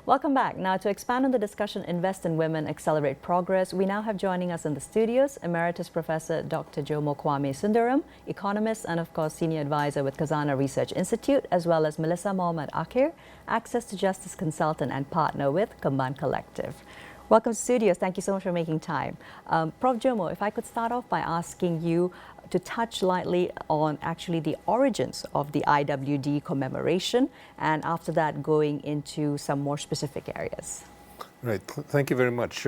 Welcome back. Now, to expand on the discussion, Invest in Women, Accelerate Progress, we now have joining us in the studios Emeritus Professor Dr. Jomo Kwame Sundaram, economist and, of course, Senior Advisor with Khazanah Research Institute, as well as Melissa Mohammed Akhir, Access to Justice Consultant and Partner with Kemban Collective. Welcome to studios. Thank you so much for making time. Prof. Jomo, if I could start off by asking you to touch lightly on actually the origins of the IWD commemoration, and after that going into some more specific areas. Right. Thank you very much.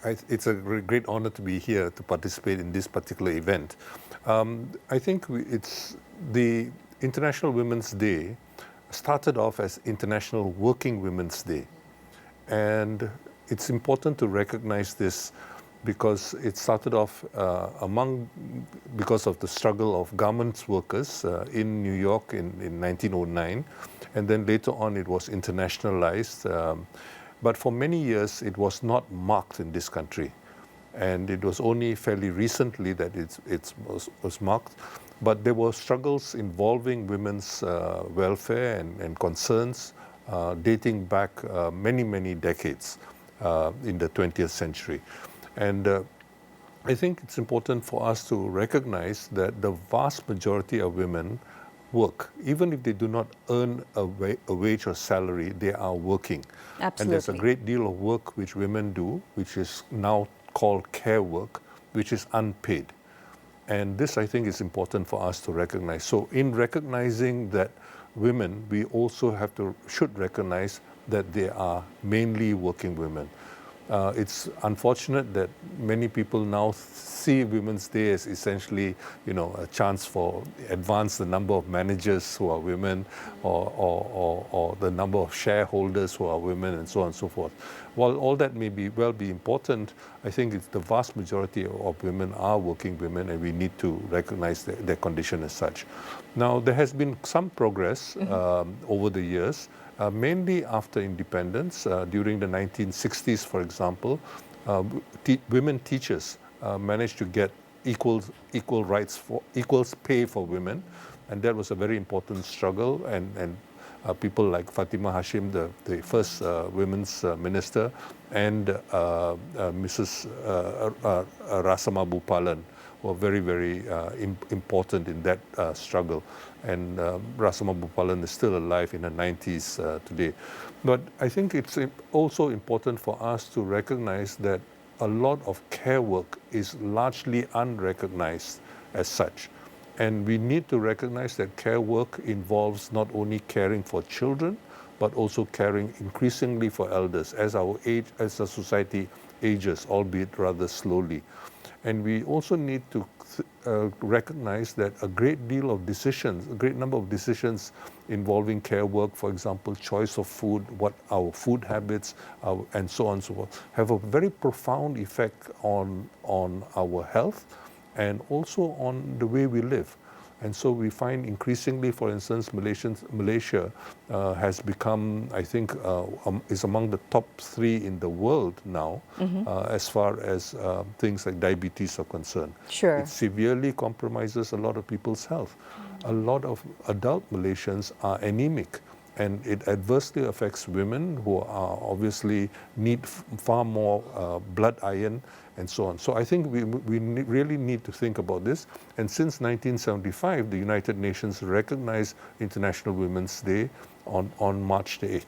It's a great honor to be here to participate in this particular event. I think it's the International Women's Day started off as International Working Women's Day. And it's important to recognize this because it started off because of the struggle of garments workers in New York in 1909, and then later on it was internationalized. But for many years it was not marked in this country, and it was only fairly recently that it was marked. But there were struggles involving women's welfare and concerns dating back many decades in the 20th century. And I think it's important for us to recognize that the vast majority of women work. Even if they do not earn a wage or salary, they are working. Absolutely. And there's a great deal of work which women do, which is now called care work, which is unpaid. And this, I think, is important for us to recognize. So in recognizing that women, we also should recognize that they are mainly working women. It's unfortunate that many people now see Women's Day as essentially, a chance for advance the number of managers who are women, or the number of shareholders who are women, and so on and so forth. While all that may be important, I think it's the vast majority of women are working women, and we need to recognize their condition as such. Now, there has been some progress over the years. Mainly after independence, during the 1960s, for example, women teachers managed to get equal pay for women, and that was a very important struggle. And people like Fatima Hashim, the first women's minister, and Mrs. Rasama Bupalan, were very important in that struggle. And Rasama Bupalan is still alive in her 90s today. But I think it's also important for us to recognize that a lot of care work is largely unrecognized as such. And we need to recognize that care work involves not only caring for children, but also caring increasingly for elders as the society ages, albeit rather slowly. And we also need to recognize that a great number of decisions involving care work, for example, choice of food, what our food habits, and so on and so forth, have a very profound effect on our health and also on the way we live. And so we find increasingly, for instance, Malaysia has become, I think, is among the top 3 in the world now, as far as things like diabetes are concerned. Sure. It severely compromises a lot of people's health. A lot of adult Malaysians are anemic, and it adversely affects women who are obviously need far more blood iron and so on. So I think we really need to think about this. And since 1975, the United Nations recognized International Women's Day on March the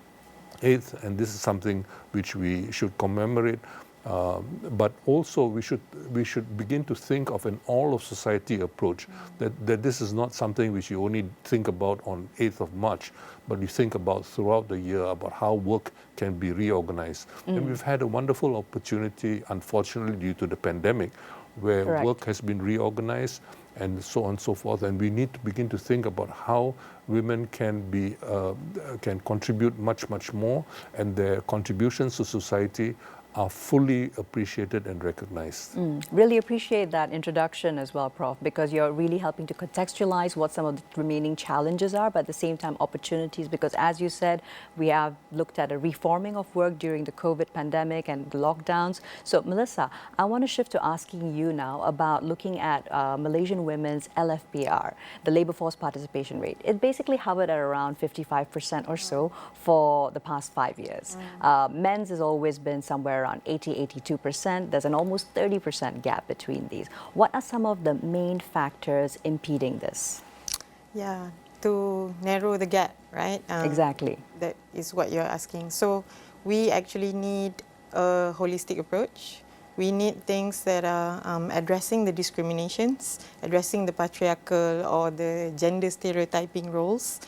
8th, and this is something which we should commemorate. But also we should begin to think of an all-of-society approach, that this is not something which you only think about on 8th of March, but you think about throughout the year about how work can be reorganized. And we've had a wonderful opportunity, unfortunately due to the pandemic, where work has been reorganized and so on and so forth. And we need to begin to think about how women can contribute much more, and their contributions to society are fully appreciated and recognized. Really appreciate that introduction as well, Prof, because you're really helping to contextualize what some of the remaining challenges are, but at the same time opportunities, because as you said, we have looked at a reforming of work during the COVID pandemic and the lockdowns. So Melissa, I want to shift to asking you now about looking at Malaysian women's LFPR, the labor force participation rate. It basically hovered at around 55% or so for the past 5 years. Men's has always been somewhere around 80-82%. There's an almost 30% gap between these. What are some of the main factors impeding this? Yeah, to narrow the gap, right? Exactly. That is what you're asking. So we actually need a holistic approach. We need things that are addressing the discriminations, addressing the patriarchal or the gender stereotyping roles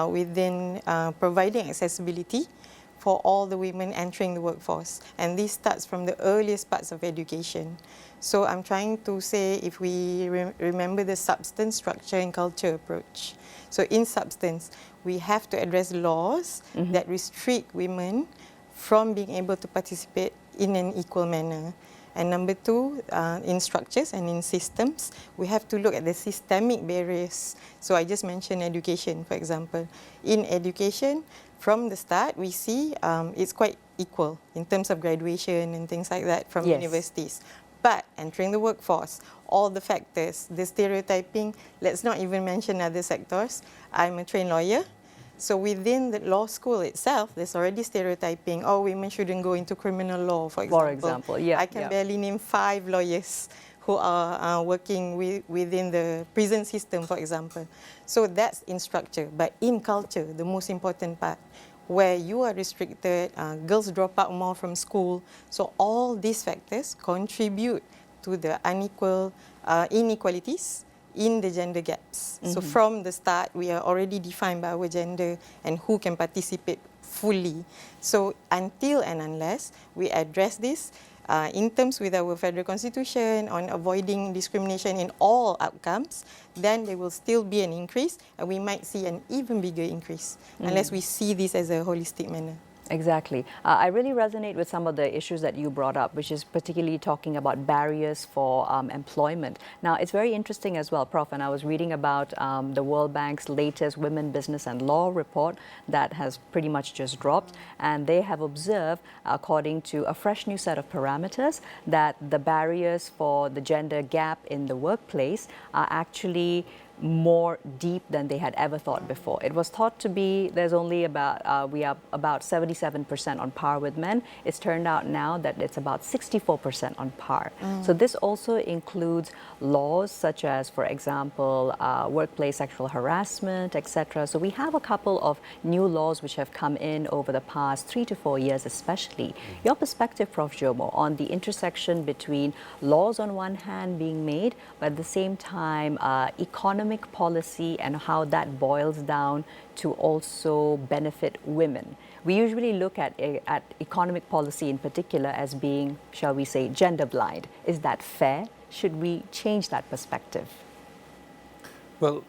within providing accessibility for all the women entering the workforce. And this starts from the earliest parts of education. So I'm trying to say, if we remember the substance, structure and culture approach. So in substance, we have to address laws that restrict women from being able to participate in an equal manner. And number two, in structures and in systems, we have to look at the systemic barriers. So I just mentioned education, for example. In education, from the start, we see it's quite equal in terms of graduation and things like that from universities. But entering the workforce, all the factors, the stereotyping, let's not even mention other sectors. I'm a trained lawyer. So within the law school itself, there's already stereotyping. Oh, women shouldn't go into criminal law, for example. For example, yeah. I can barely name 5 lawyers who are working within the prison system, for example. So that's in structure. But in culture, the most important part, where you are restricted, girls drop out more from school. So all these factors contribute to the unequal inequalities in the gender gaps. So from the start, we are already defined by our gender and who can participate fully. So until and unless we address this in terms with our federal constitution on avoiding discrimination in all outcomes, then there will still be an increase, and we might see an even bigger increase unless we see this as a holistic manner. Exactly. I really resonate with some of the issues that you brought up, which is particularly talking about barriers for employment. Now, it's very interesting as well, Prof, and I was reading about the World Bank's latest Women, Business and Law report that has pretty much just dropped, and they have observed, according to a fresh new set of parameters, that the barriers for the gender gap in the workplace are actually more deep than they had ever thought before. It was thought to be there's only about, we are about 77% on par with men. It's turned out now that it's about 64% on par. So this also includes laws such as, for example, workplace sexual harassment, etc. So we have a couple of new laws which have come in over the past 3 to 4 years especially. Your perspective, Prof. Jomo, on the intersection between laws on one hand being made, but at the same time economic policy and how that boils down to also benefit women. We usually look at economic policy in particular as being, shall we say, gender blind. Is that fair? Should we change that perspective? Well,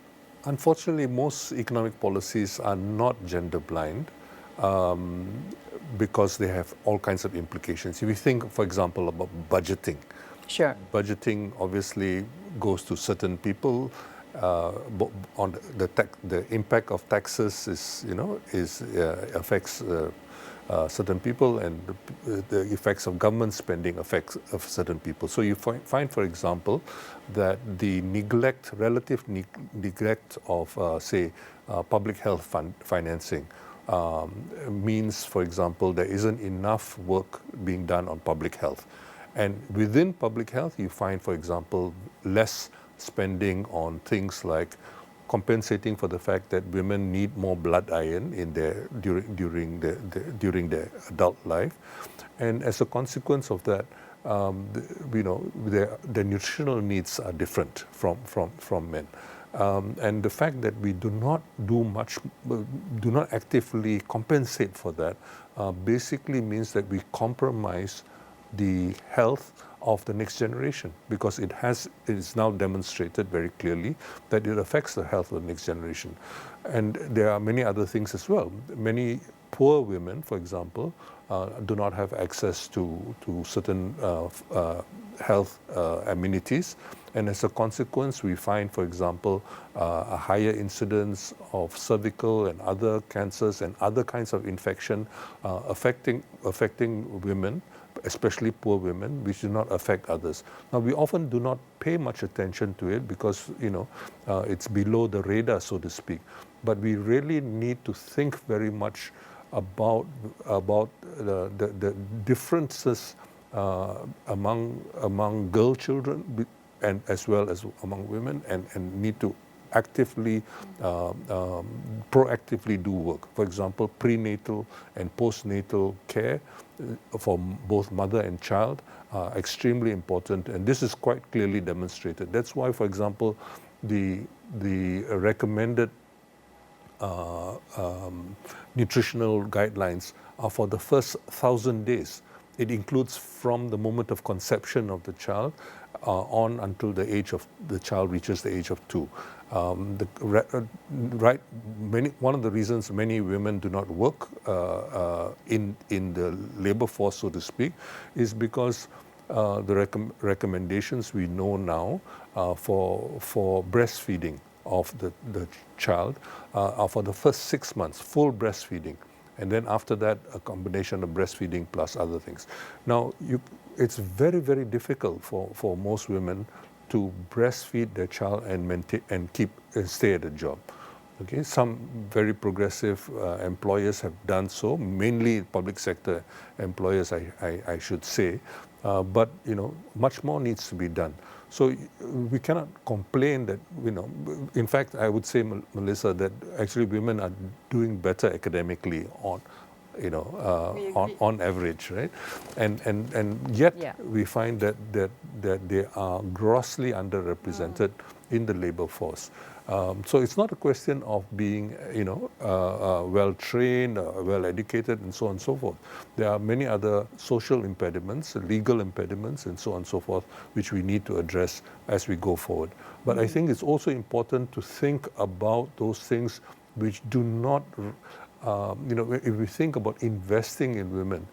unfortunately, most economic policies are not gender blind because they have all kinds of implications. If you think, for example, about budgeting. Sure. Budgeting obviously goes to certain people. On the impact of taxes affects certain people, and the effects of government spending affects certain people. So you find, for example, that the relative neglect of, say, public health financing means, for example, there isn't enough work being done on public health. And within public health, you find, for example, less spending on things like compensating for the fact that women need more blood iron in during their adult life, and as a consequence of that, the nutritional needs are different from men, and the fact that we do not actively compensate for that basically means that we compromise the health of the next generation, because it is now demonstrated very clearly that it affects the health of the next generation. And there are many other things as well. Many poor women, for example, do not have access to certain health amenities. And as a consequence, we find, for example, a higher incidence of cervical and other cancers and other kinds of infection affecting women, especially poor women, which do not affect others. Now, we often do not pay much attention to it because, it's below the radar, so to speak. But we really need to think very much about the differences among girl children and as well as among women, and need to actively, proactively do work. For example, prenatal and postnatal care for both mother and child are extremely important, and this is quite clearly demonstrated. That's why, for example, the recommended nutritional guidelines are for the first 1,000 days. It includes from the moment of conception of the child on until the age of the child reaches the age of 2. One of the reasons many women do not work in the labor force, so to speak, is because the recommendations we know now for breastfeeding of the child are for the first 6 months, full breastfeeding. And then after that, a combination of breastfeeding plus other things. Now, it's very, very difficult for most women to breastfeed their child and maintain and stay at a job. Okay, some very progressive employers have done so, mainly public sector employers, I should say. But much more needs to be done. So we cannot complain that, in fact, I would say, Melissa, that actually women are doing better academically on average, right? And yet we find that they are grossly underrepresented in the labor force. So it's not a question of being, well trained, well educated, and so on and so forth. There are many other social impediments, legal impediments, and so on and so forth, which we need to address as we go forward. But I think it's also important to think about those things which do not, if we think about investing in women,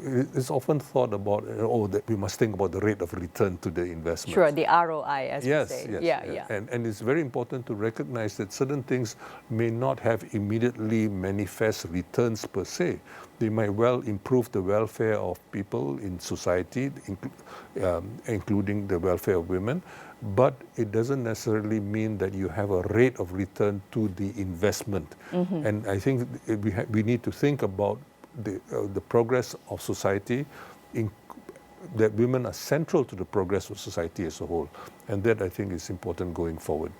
it's often thought about, that we must think about the rate of return to the investment. Sure, the ROI, as we say. Yes. And it's very important to recognize that certain things may not have immediately manifest returns per se. They might well improve the welfare of people in society, including the welfare of women, but it doesn't necessarily mean that you have a rate of return to the investment. And I think we need to think about the progress of society, that women are central to the progress of society as a whole. And that, I think, is important going forward.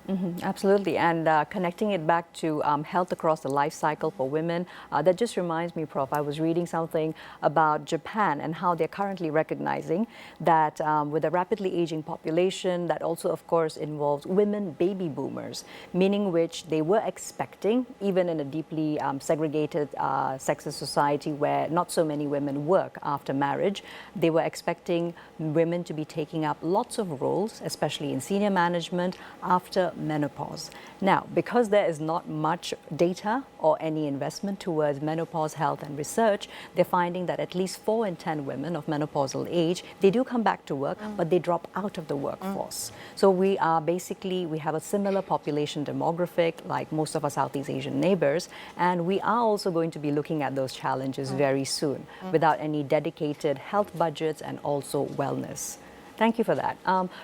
Absolutely. And connecting it back to health across the life cycle for women, that just reminds me, Prof, I was reading something about Japan and how they're currently recognizing that with a rapidly aging population, that also, of course, involves women baby boomers, meaning which they were expecting, even in a deeply segregated sexist society where not so many women work after marriage, they were expecting women to be taking up lots of roles, especially in senior management, after menopause. Now, because there is not much data or any investment towards menopause health and research, they're finding that at least 4 in 10 women of menopausal age, they do come back to work, but they drop out of the workforce. So we have a similar population demographic like most of our Southeast Asian neighbors, and we are also going to be looking at those challenges very soon without any dedicated health budgets and also wellness. Thank you for that.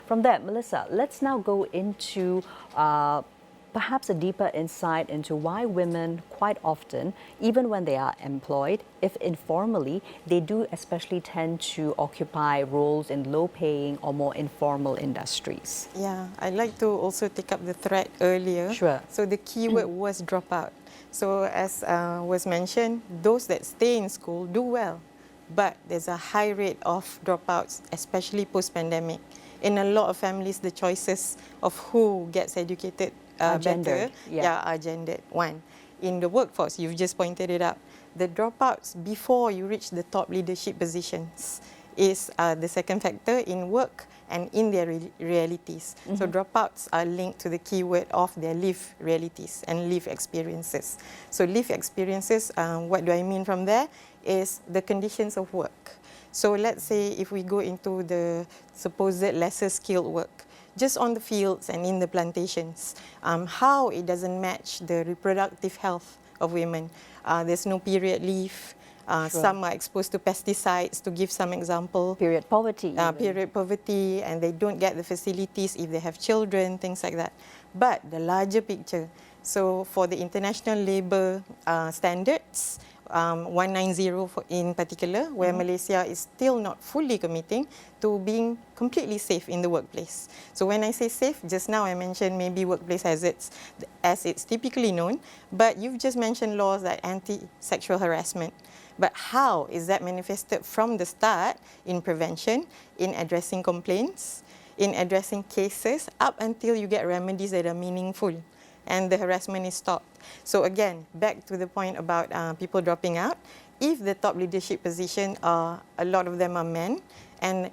From there, Melissa, let's now go into perhaps a deeper insight into why women quite often, even when they are employed, if informally, they do especially tend to occupy roles in low-paying or more informal industries. Yeah, I'd like to also take up the thread earlier. Sure. So the key word was dropout. So as was mentioned, those that stay in school do well. But there's a high rate of dropouts, especially post-pandemic. In a lot of families, the choices of who gets educated Are better gendered, yeah. are gendered. One, in the workforce, you've just pointed it out, the dropouts before you reach the top leadership positions is the second factor. In work, and in their realities. So dropouts are linked to the keyword of their lived realities and lived experiences. So lived experiences, what do I mean from there, is the conditions of work. So let's say if we go into the supposed lesser skilled work, just on the fields and in the plantations, how it doesn't match the reproductive health of women. There's no period leave. Some are exposed to pesticides, to give some example. Period poverty. Period poverty, and they don't get the facilities if they have children, things like that. But the larger picture, so for the international labour standards, 190 in particular, where Malaysia is still not fully committing to being completely safe in the workplace. So when I say safe, just now I mentioned maybe workplace hazards as it's typically known, but you've just mentioned laws like anti-sexual harassment. But how is that manifested from the start in prevention, in addressing complaints, in addressing cases, up until you get remedies that are meaningful and the harassment is stopped? So again, back to the point about people dropping out. If the top leadership position, a lot of them are men, and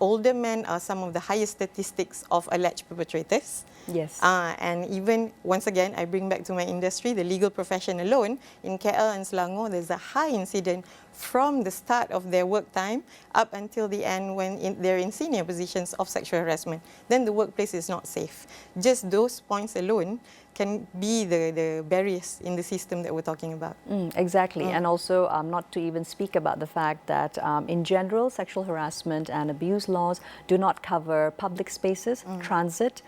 older men are some of the highest statistics of alleged perpetrators. Yes. And even, once again, I bring back to my industry, the legal profession alone, in KL and Selangor, there's a high incident from the start of their work time up until the end when they're in senior positions of sexual harassment. Then the workplace is not safe. Just those points alone can be the barriers in the system that we're talking about. Exactly, and also not to even speak about the fact that in general, sexual harassment and abuse laws do not cover public spaces, transit.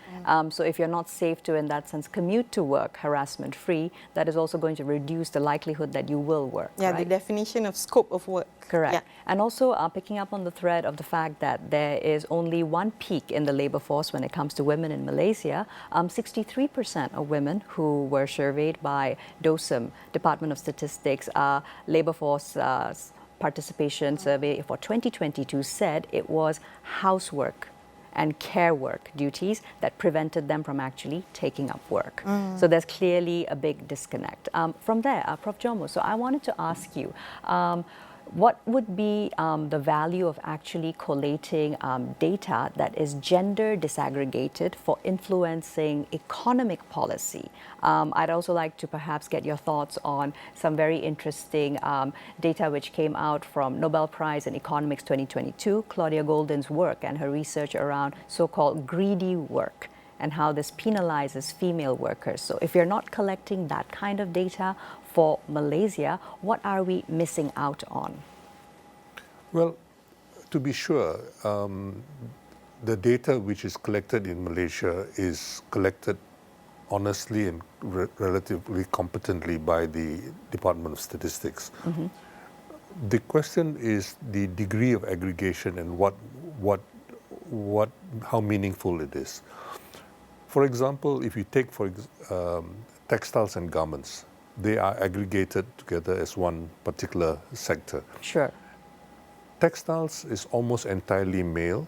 So if you're not safe to, in that sense, commute to work harassment-free, that is also going to reduce the likelihood that you will work. Yeah, right? the definition of scope of work. Correct. Yeah. And also picking up on the thread of the fact that there is only one peak in the labour force when it comes to women in Malaysia. 63% of women who were surveyed by DOSM, Department of Statistics, labour force participation survey for 2022 said it was housework and care work duties that prevented them from actually taking up work. So there's clearly a big disconnect. From there, Prof. Jomo, so I wanted to ask you, what would be the value of actually collating data that is gender disaggregated for influencing economic policy? I'd also like to perhaps get your thoughts on some very interesting data which came out from Nobel Prize in Economics 2022, Claudia Golden's work and her research around so-called greedy work and how this penalizes female workers. So if you're not collecting that kind of data for Malaysia, what are we missing out on? Well, to be sure, the data which is collected in Malaysia is collected honestly and relatively competently by the Department of Statistics. The question is the degree of aggregation and how meaningful it is. For example, if you take textiles and garments, they are aggregated together as one particular sector. Sure. Textiles is almost entirely male.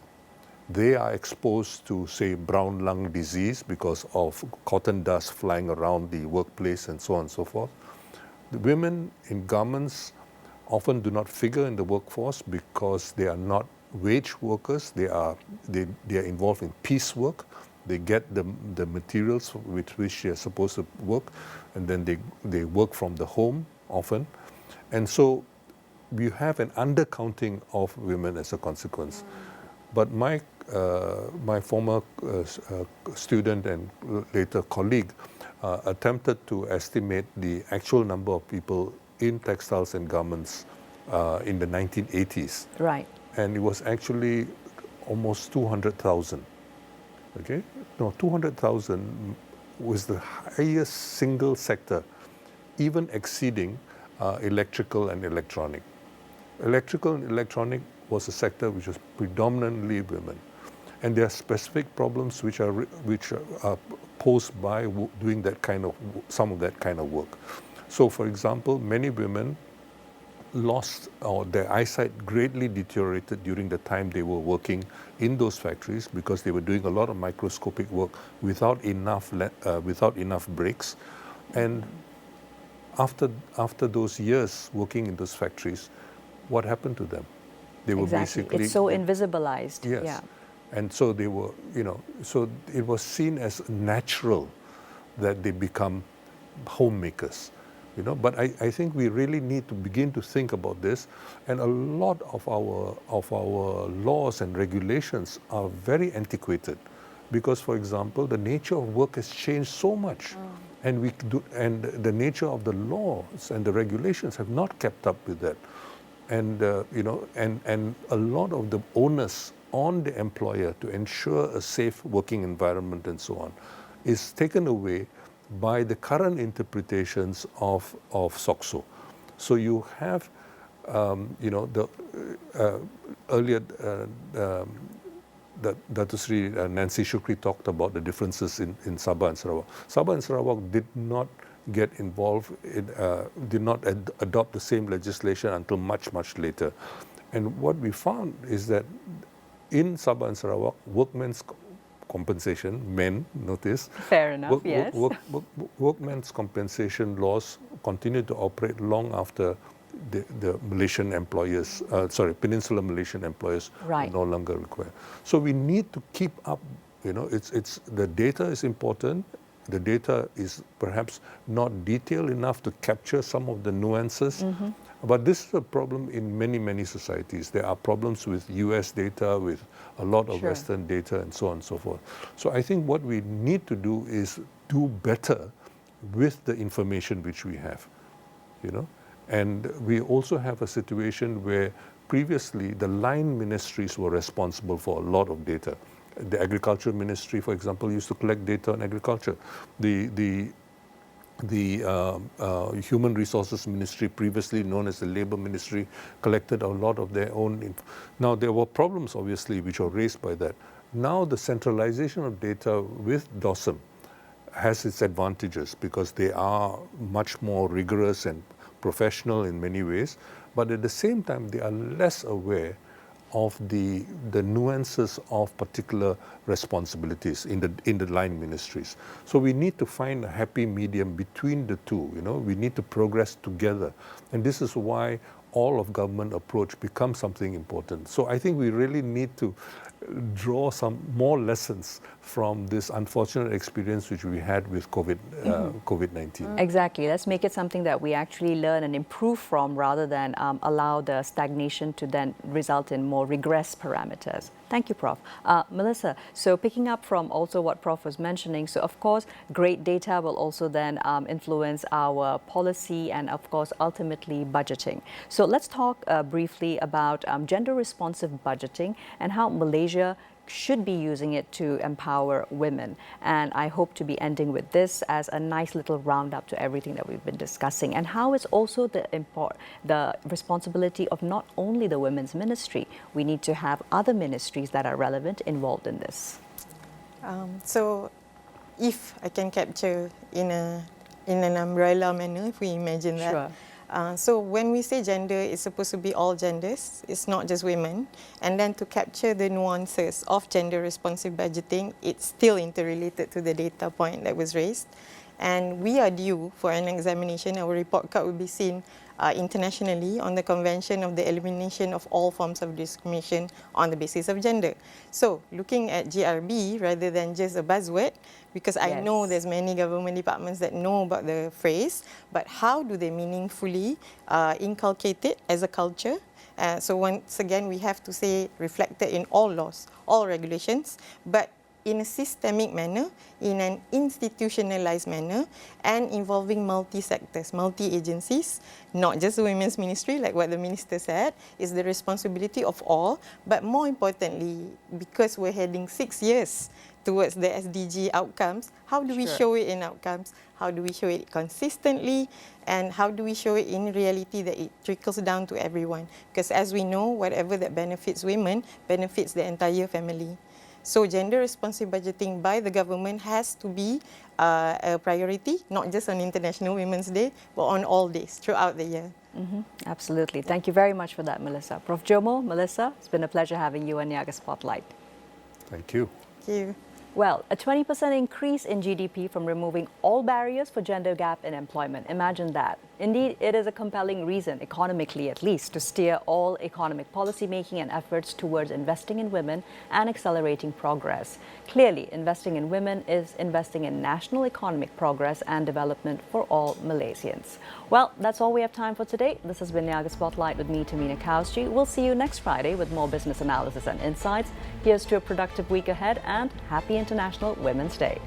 They are exposed to, say, brown lung disease because of cotton dust flying around the workplace and so on and so forth. The women in garments often do not figure in the workforce because they are not wage workers. They are involved in piecework. They get the materials with which they are supposed to work, and then they work from the home often. And so we have an undercounting of women as a consequence. But my former student and later colleague attempted to estimate the actual number of people in textiles and garments in the 1980s. Right. And it was actually almost 200,000. Okay? No, 200,000 was the highest single sector, even exceeding electrical and electronic. Electrical and electronic was a sector which was predominantly women. And there are specific problems which are posed by doing some of that kind of work. So, for example, many women lost, or their eyesight greatly deteriorated during the time they were working in those factories because they were doing a lot of microscopic work without enough breaks. And after those years working in those factories, what happened to them? They were Exactly. basically... It's so invisibilized. Yes. Yeah. And so they were, so it was seen as natural that they become homemakers. But I think we really need to begin to think about this, and a lot of our laws and regulations are very antiquated, because, for example, the nature of work has changed so much, and the nature of the laws and the regulations have not kept up with that, and and a lot of the onus on the employer to ensure a safe working environment and so on is taken away by the current interpretations of SOCSO. So you have, the earlier, Dato Sri Nancy Shukri talked about the differences in Sabah and Sarawak. Sabah and Sarawak did not get involved, did not adopt the same legislation until much, much later. And what we found is that in Sabah and Sarawak, workmen's compensation, men, notice. Fair enough, yes. Workmen's compensation laws continued to operate long after the Malaysian employers, Peninsular Malaysian employers were no longer required. So we need to keep up, the data is important. The data is perhaps not detailed enough to capture some of the nuances. But this is a problem in many, many societies. There are problems with US data, with a lot of Western data, and so on and so forth. So I think what we need to do is do better with the information which we have, And we also have a situation where previously the line ministries were responsible for a lot of data. The Agriculture Ministry, for example, used to collect data on agriculture. The Human Resources Ministry, previously known as the Labour Ministry, collected a lot of their own. Now, there were problems, obviously, which were raised by that. Now, the centralization of data with DOSM has its advantages because they are much more rigorous and professional in many ways. But at the same time, they are less aware of the nuances of particular responsibilities in the line ministries. So we need to find a happy medium between the two, we need to progress together. And this is why all of government approach becomes something important. So I think we really need to draw some more lessons from this unfortunate experience which we had with COVID-19. Exactly. Let's make it something that we actually learn and improve from rather than allow the stagnation to then result in more regress parameters. Thank you, Prof. Melissa, so picking up from also what Prof was mentioning, so of course, great data will also then influence our policy and of course, ultimately budgeting. So let's talk briefly about gender-responsive budgeting and how Malaysia should be using it to empower women. And I hope to be ending with this as a nice little roundup to everything that we've been discussing, and how it's also the responsibility of not only the Women's Ministry. We need to have other ministries that are relevant involved in this. So if I can capture in an umbrella manner, if we imagine that. Sure. So when we say gender, it's supposed to be all genders. It's not just women. And then to capture the nuances of gender-responsive budgeting, it's still interrelated to the data point that was raised. And we are due for an examination. Our report card will be seen internationally on the Convention of the Elimination of All Forms of Discrimination on the basis of gender. So looking at GRB rather than just a buzzword, because I know there's many government departments that know about the phrase, but how do they meaningfully inculcate it as a culture? So once again, we have to say reflected in all laws, all regulations, but in a systemic manner, in an institutionalized manner, and involving multi-sectors, multi-agencies, not just the Women's Ministry, like what the Minister said, is the responsibility of all, but more importantly, because we're heading 6 years towards the SDG outcomes, how do we show it in outcomes? How do we show it consistently? And how do we show it in reality that it trickles down to everyone? Because as we know, whatever that benefits women benefits the entire family. So gender-responsive budgeting by the government has to be a priority, not just on International Women's Day, but on all days throughout the year. Absolutely. Thank you very much for that, Melissa. Prof. Jomo, Melissa, it's been a pleasure having you on Niaga Spotlight. Thank you. Thank you. Well, a 20% increase in GDP from removing all barriers for gender gap in employment. Imagine that. Indeed, it is a compelling reason, economically at least, to steer all economic policy making and efforts towards investing in women and accelerating progress. Clearly, investing in women is investing in national economic progress and development for all Malaysians. Well, that's all we have time for today. This has been Niaga Spotlight with me, Tamina Kausji. We'll see you next Friday with more business analysis and insights. Here's to a productive week ahead and happy International Women's Day.